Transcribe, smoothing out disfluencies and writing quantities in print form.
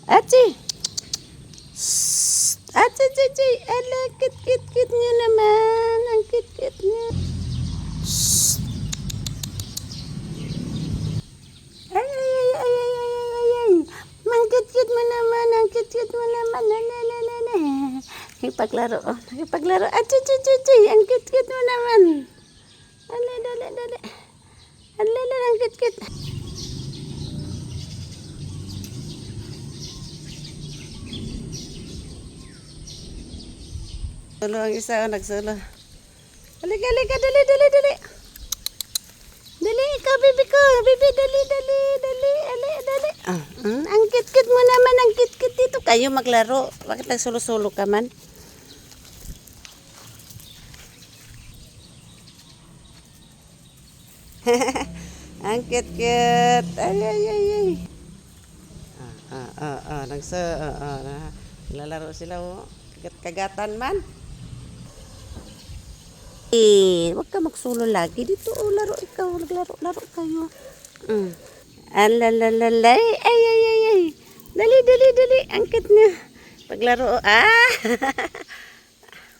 Achi! Achi, achi! Ala, kit niyo naman. Ang kit niyo. Ay, ay, ay, ay, ay, ay, ay, ay. Mangkit-kit mo naman. Ang kit-kit mo naman. Lalalala. Ipaglaro. Ipaglaro. Achi, achi, achi. Ang kit-kit mo naman. Dali, dali, dali. Dali, dali, ang kit-kit. Solo ang isa, nagsolo. Halika, halika, dali, dali, dali. Dali, ikaw, bibi ko. Bibi, dali, dali, dali, dali, dali. Ang kit-kit mo naman, ang kit-kit dito. Kayo maglaro. Bakit nagsolo-solo ka man? Ang kit-kit. Ay, ay, ay, ay. Lalaro sila, oh. Kagatan man. Huwag ka magsulo lagi. Dito, oh, laro ikaw. Naglaro kayo. Alalalala. Ay, ay, ay, ay. Dali, dali, dali. Angkit niya. Paglaro, ah.